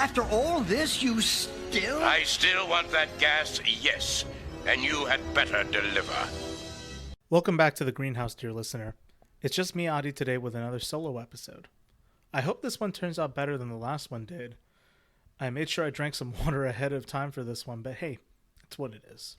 After all this, you still... I still want that gas, yes. And you had better deliver. Welcome back to The Greenhouse, dear listener. It's just me, Adi, today with another solo episode. I hope this one turns out better than the last one did. I made sure I drank some water ahead of time for this one, but hey, it's what it is.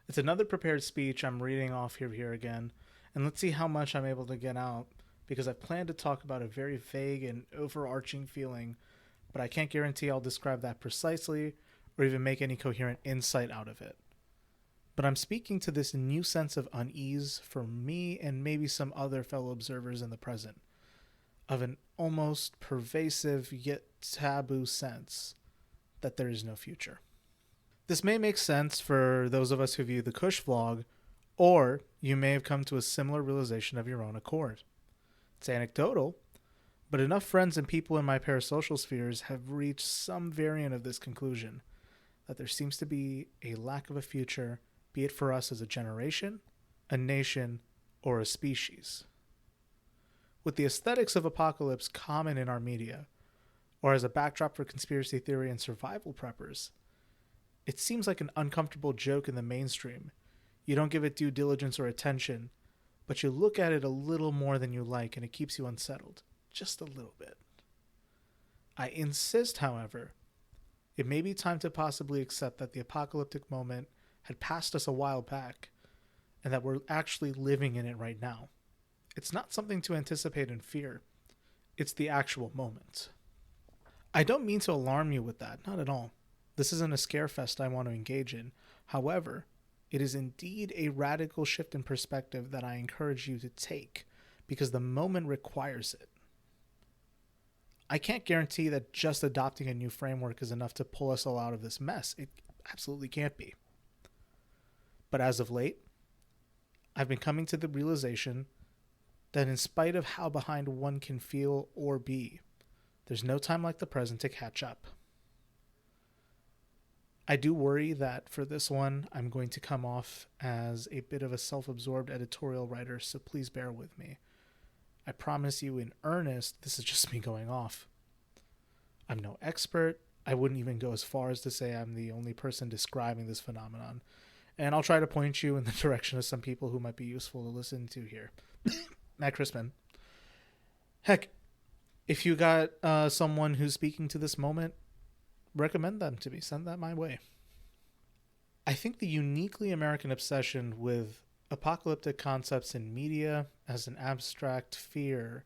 It's another prepared speech I'm reading off here again, and let's see how much I'm able to get out, because I plan to talk about a very vague and overarching feeling, but I can't guarantee I'll describe that precisely or even make any coherent insight out of it. But I'm speaking to this new sense of unease for me and maybe some other fellow observers in the present, of an almost pervasive yet taboo sense that there is no future. This may make sense for those of us who view the Cushvlog, or you may have come to a similar realization of your own accord. It's anecdotal, but enough friends and people in my parasocial spheres have reached some variant of this conclusion, that there seems to be a lack of a future, be it for us as a generation, a nation, or a species. With the aesthetics of apocalypse common in our media, or as a backdrop for conspiracy theory and survival preppers, it seems like an uncomfortable joke in the mainstream. You don't give it due diligence or attention, but you look at it a little more than you like and it keeps you unsettled. Just a little bit. I insist, however, it may be time to possibly accept that the apocalyptic moment had passed us a while back and that we're actually living in it right now. It's not something to anticipate and fear. It's the actual moment. I don't mean to alarm you with that, not at all. This isn't a scare fest I want to engage in. However, it is indeed a radical shift in perspective that I encourage you to take because the moment requires it. I can't guarantee that just adopting a new framework is enough to pull us all out of this mess. It absolutely can't be. But as of late, I've been coming to the realization that in spite of how behind one can feel or be, there's no time like the present to catch up. I do worry that for this one, I'm going to come off as a bit of a self-absorbed editorial writer, so please bear with me. I promise you in earnest, this is just me going off. I'm no expert. I wouldn't even go as far as to say I'm the only person describing this phenomenon. And I'll try to point you in the direction of some people who might be useful to listen to here. Matt Crispin. Heck, if you got someone who's speaking to this moment, recommend them to me. Send that my way. I think the uniquely American obsession with apocalyptic concepts in media as an abstract fear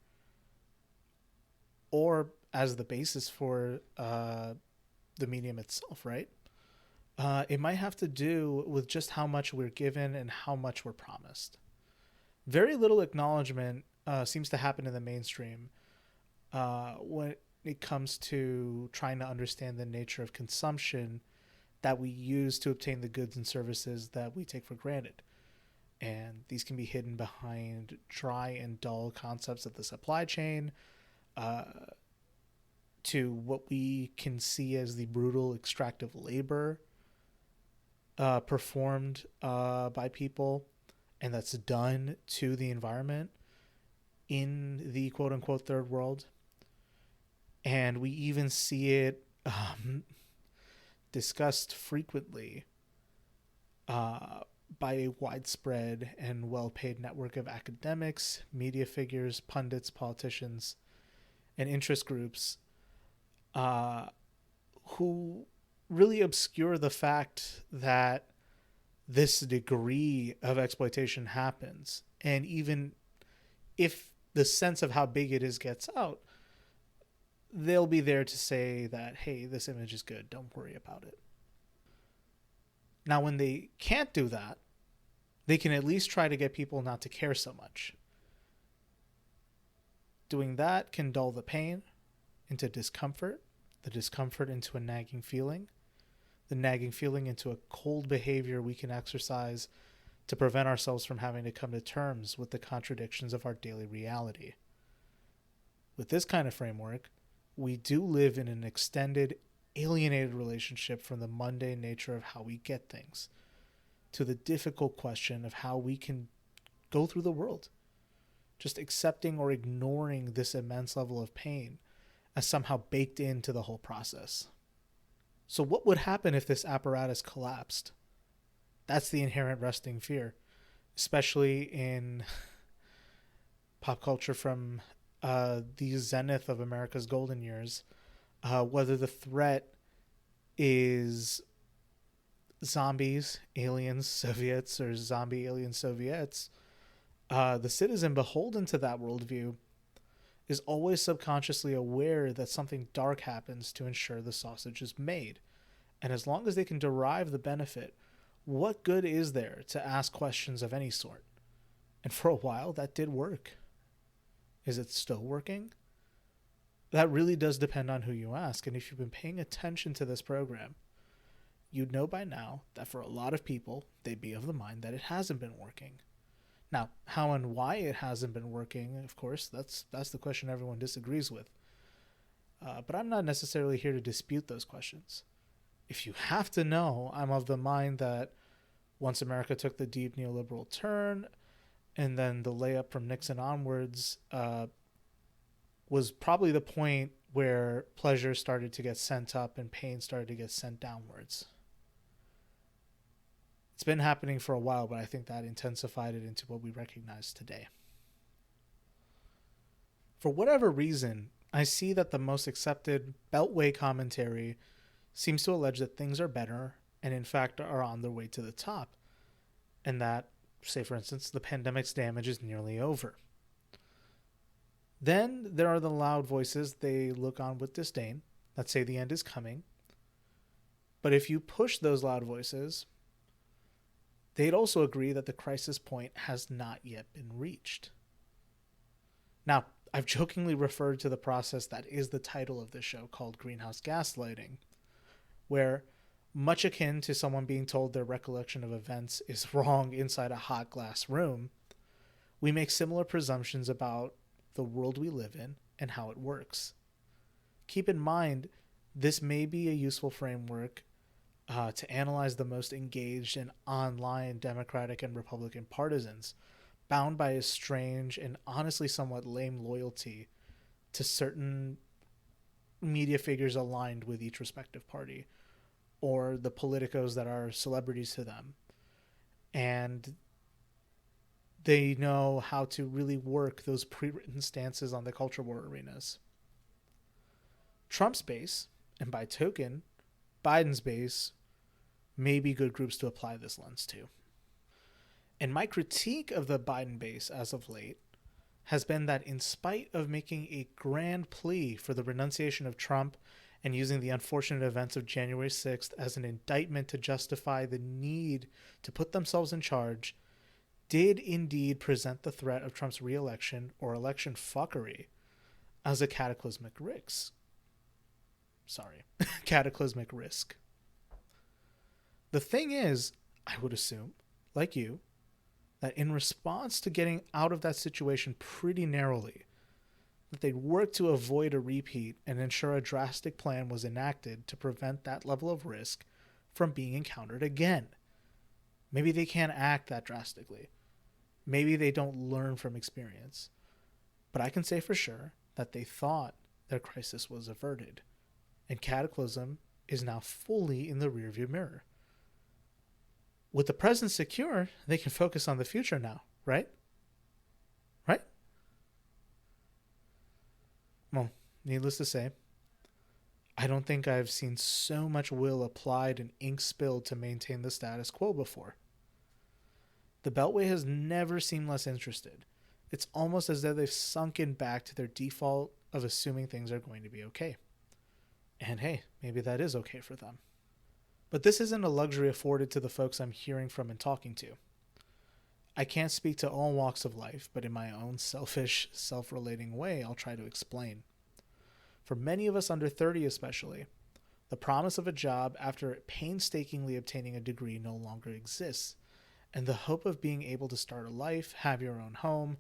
or as the basis for the medium itself, right? It might have to do with just how much we're given and how much we're promised. Very little acknowledgement seems to happen in the mainstream when it comes to trying to understand the nature of consumption that we use to obtain the goods and services that we take for granted. And these can be hidden behind dry and dull concepts of the supply chain, to what we can see as the brutal extractive labor performed by people, and that's done to the environment in the quote-unquote third world. And we even see it discussed frequently by a widespread and well-paid network of academics, media figures, pundits, politicians, and interest groups who really obscure the fact that this degree of exploitation happens. And even if the sense of how big it is gets out, they'll be there to say that, hey, this image is good, don't worry about it. Now, when they can't do that, they can at least try to get people not to care so much. Doing that can dull the pain into discomfort, the discomfort into a nagging feeling, the nagging feeling into a cold behavior we can exercise to prevent ourselves from having to come to terms with the contradictions of our daily reality. With this kind of framework, we do live in an extended, alienated relationship from the mundane nature of how we get things to the difficult question of how we can go through the world, just accepting or ignoring this immense level of pain as somehow baked into the whole process. So what would happen if this apparatus collapsed? That's the inherent resting fear, especially in pop culture from the zenith of America's golden years. Whether the threat is zombies, aliens, Soviets, or zombie alien Soviets, the citizen beholden to that worldview is always subconsciously aware that something dark happens to ensure the sausage is made. And as long as they can derive the benefit, what good is there to ask questions of any sort? And for a while, that did work. Is it still working? That really does depend on who you ask. And if you've been paying attention to this program, you'd know by now that for a lot of people, they'd be of the mind that it hasn't been working. Now, how and why it hasn't been working, of course, that's the question everyone disagrees with. But I'm not necessarily here to dispute those questions. If you have to know, I'm of the mind that once America took the deep neoliberal turn, and then the layup from Nixon onwards was probably the point where pleasure started to get sent up and pain started to get sent downwards. It's been happening for a while, but I think that intensified it into what we recognize today. For whatever reason, I see that the most accepted Beltway commentary seems to allege that things are better and in fact are on their way to the top. And that, say for instance, the pandemic's damage is nearly over. Then there are the loud voices they look on with disdain that say the end is coming. But if you push those loud voices, they'd also agree that the crisis point has not yet been reached. Now, I've jokingly referred to the process that is the title of this show called greenhouse gaslighting, where, much akin to someone being told their recollection of events is wrong inside a hot glass room, we make similar presumptions about the world we live in and how it works. Keep in mind, this may be a useful framework to analyze the most engaged and online Democratic and Republican partisans, bound by a strange and honestly somewhat lame loyalty to certain media figures aligned with each respective party, or the politicos that are celebrities to them. And they know how to really work those pre-written stances on the culture war arenas. Trump's base, and by token, Biden's base, may be good groups to apply this lens to. And my critique of the Biden base as of late has been that in spite of making a grand plea for the renunciation of Trump and using the unfortunate events of January 6th as an indictment to justify the need to put themselves in charge, did indeed present the threat of Trump's re-election or election fuckery as a cataclysmic risk. Cataclysmic risk. The thing is, I would assume, like you, that in response to getting out of that situation pretty narrowly, that they'd work to avoid a repeat and ensure a drastic plan was enacted to prevent that level of risk from being encountered again. Maybe they can't act that drastically. Maybe they don't learn from experience. But I can say for sure that they thought their crisis was averted, and cataclysm is now fully in the rearview mirror. With the present secure, they can focus on the future now, right? Right? Well, needless to say, I don't think I've seen so much will applied and ink spilled to maintain the status quo before. The Beltway has never seemed less interested. It's almost as though they've sunken back to their default of assuming things are going to be okay. And hey, maybe that is okay for them. But this isn't a luxury afforded to the folks I'm hearing from and talking to. I can't speak to all walks of life, but in my own selfish, self-relating way, I'll try to explain. For many of us under 30 especially, the promise of a job after painstakingly obtaining a degree no longer exists, and the hope of being able to start a life, have your own home,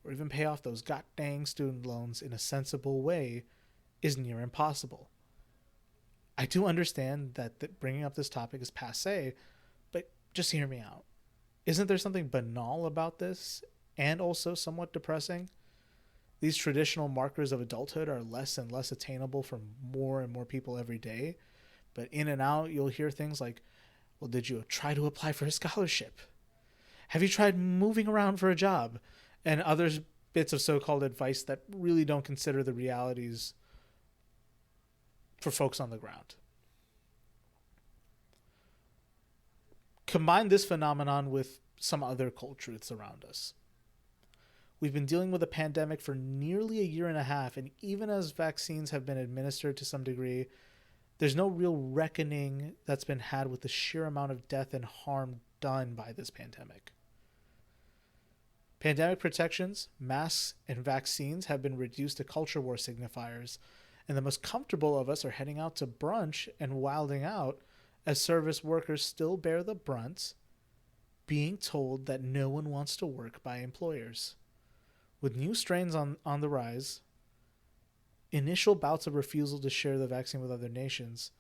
or even pay off those god-dang student loans in a sensible way is near impossible. I do understand that bringing up this topic is passé, but just hear me out. Isn't there something banal about this, and also somewhat depressing? These traditional markers of adulthood are less and less attainable for more and more people every day. But in and out, you'll hear things like, well, did you try to apply for a scholarship? Have you tried moving around for a job? And other bits of so-called advice that really don't consider the realities for folks on the ground. Combine this phenomenon with some other cold truths around us. We've been dealing with a pandemic for nearly a year and a half, and even as vaccines have been administered to some degree, there's no real reckoning that's been had with the sheer amount of death and harm done by this pandemic. Pandemic protections, masks, and vaccines have been reduced to culture war signifiers, and the most comfortable of us are heading out to brunch and wilding out as service workers still bear the brunt, being told that no one wants to work by employers. With new strains on the rise, initial bouts of refusal to share the vaccine with other nations,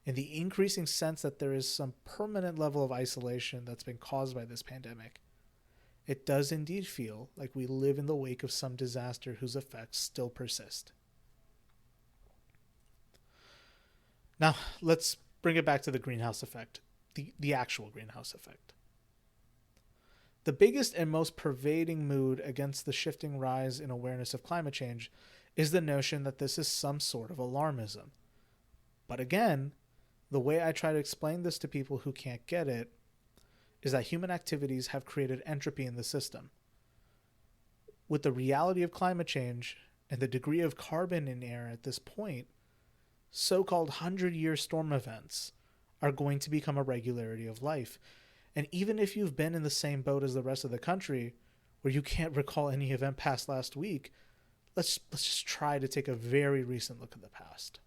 and the increasing sense that there is some permanent level of isolation that's been caused by this pandemic, it does indeed feel like we live in the wake of some disaster whose effects still persist. Now, let's bring it back to the greenhouse effect, the actual greenhouse effect. The biggest and most pervading mood against the shifting rise in awareness of climate change is the notion that this is some sort of alarmism. But again, the way I try to explain this to people who can't get it is that human activities have created entropy in the system. With the reality of climate change and the degree of carbon in air at this point, so-called 100-year storm events are going to become a regularity of life. And even if you've been in the same boat as the rest of the country, where you can't recall any event past last week, let's just try to take a very recent look at the past.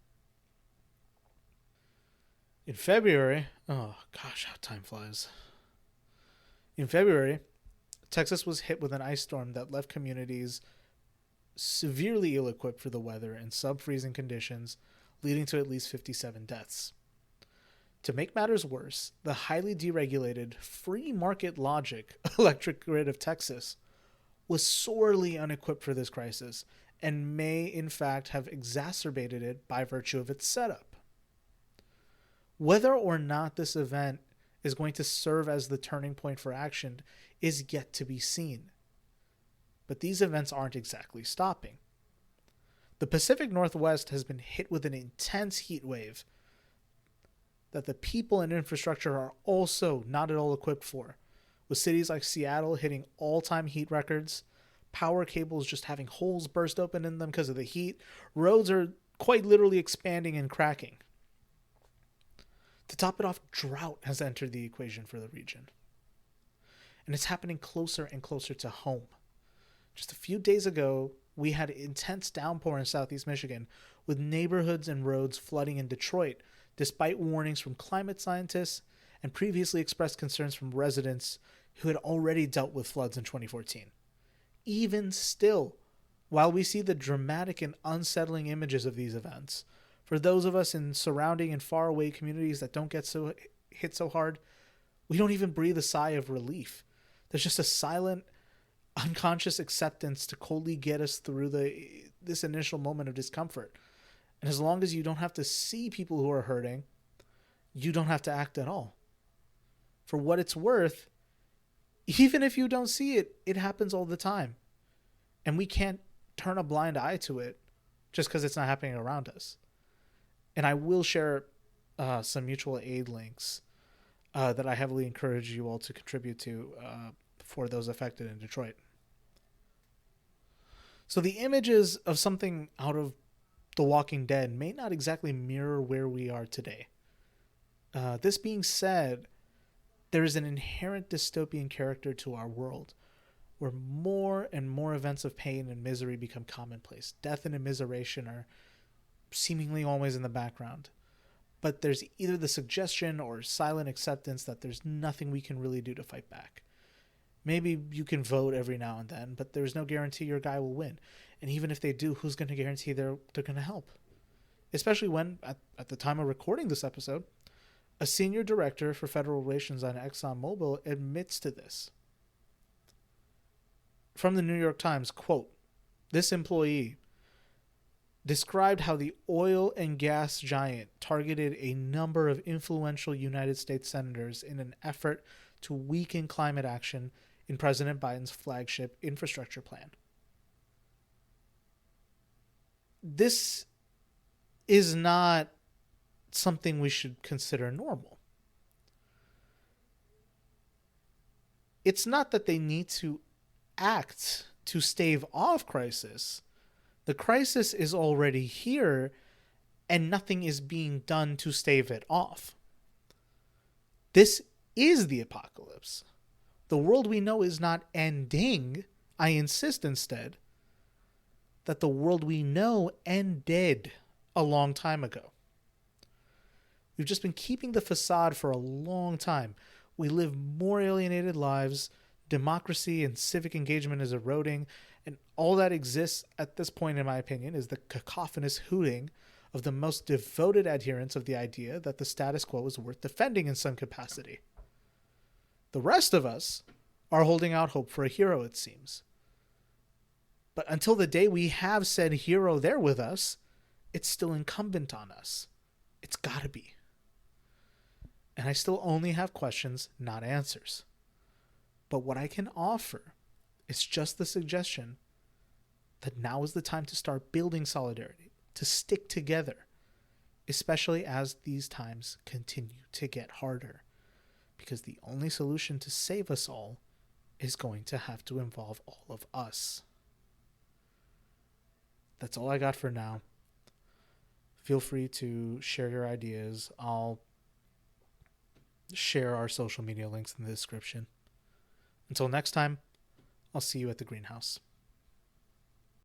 In February, oh gosh, how time flies. In February, Texas was hit with an ice storm that left communities severely ill-equipped for the weather and sub-freezing conditions, leading to at least 57 deaths. To make matters worse, the highly deregulated, free market logic electric grid of Texas was sorely unequipped for this crisis and may in fact have exacerbated it by virtue of its setup. Whether or not this event is going to serve as the turning point for action is yet to be seen. But these events aren't exactly stopping. The Pacific Northwest has been hit with an intense heat wave that the people and infrastructure are also not at all equipped for, with cities like Seattle hitting all-time heat records, power cables just having holes burst open in them because of the heat, roads are quite literally expanding and cracking. To top it off, drought has entered the equation for the region. And it's happening closer and closer to home. Just a few days ago, we had intense downpour in southeast Michigan, with neighborhoods and roads flooding in Detroit, despite warnings from climate scientists and previously expressed concerns from residents who had already dealt with floods in 2014. Even still, while we see the dramatic and unsettling images of these events, for those of us in surrounding and faraway communities that don't get hit so hard, we don't even breathe a sigh of relief. There's just a silent, unconscious acceptance to coldly get us through this initial moment of discomfort. And as long as you don't have to see people who are hurting, you don't have to act at all. For what it's worth, even if you don't see it, it happens all the time. And we can't turn a blind eye to it just because it's not happening around us. And I will share some mutual aid links that I heavily encourage you all to contribute to for those affected in Detroit. So the images of something out of The Walking Dead may not exactly mirror where we are today. This being said, there is an inherent dystopian character to our world, where more and more events of pain and misery become commonplace. Death and immiseration are seemingly always in the background. But there's either the suggestion or silent acceptance that there's nothing we can really do to fight back. Maybe you can vote every now and then, but there's no guarantee your guy will win. And even if they do, who's going to guarantee they're going to help? Especially when, at the time of recording this episode, a senior director for federal relations on ExxonMobil admits to this. From the New York Times, quote, This employee described how the oil and gas giant targeted a number of influential United States senators in an effort to weaken climate action in President Biden's flagship infrastructure plan. This is not something we should consider normal. It's not that they need to act to stave off crisis. The crisis is already here, and nothing is being done to stave it off. This is the apocalypse. The world we know is not ending. I insist instead that the world we know ended a long time ago. We've just been keeping the facade for a long time. We live more alienated lives. Democracy and civic engagement is eroding. And all that exists at this point, in my opinion, is the cacophonous hooting of the most devoted adherents of the idea that the status quo is worth defending in some capacity. The rest of us are holding out hope for a hero, it seems. But until the day we have said hero there with us, it's still incumbent on us. It's gotta be. And I still only have questions, not answers. But what I can offer is just the suggestion that now is the time to start building solidarity, to stick together, especially as these times continue to get harder. Because the only solution to save us all is going to have to involve all of us. That's all I got for now. Feel free to share your ideas. I'll share our social media links in the description. Until next time, I'll see you at the greenhouse.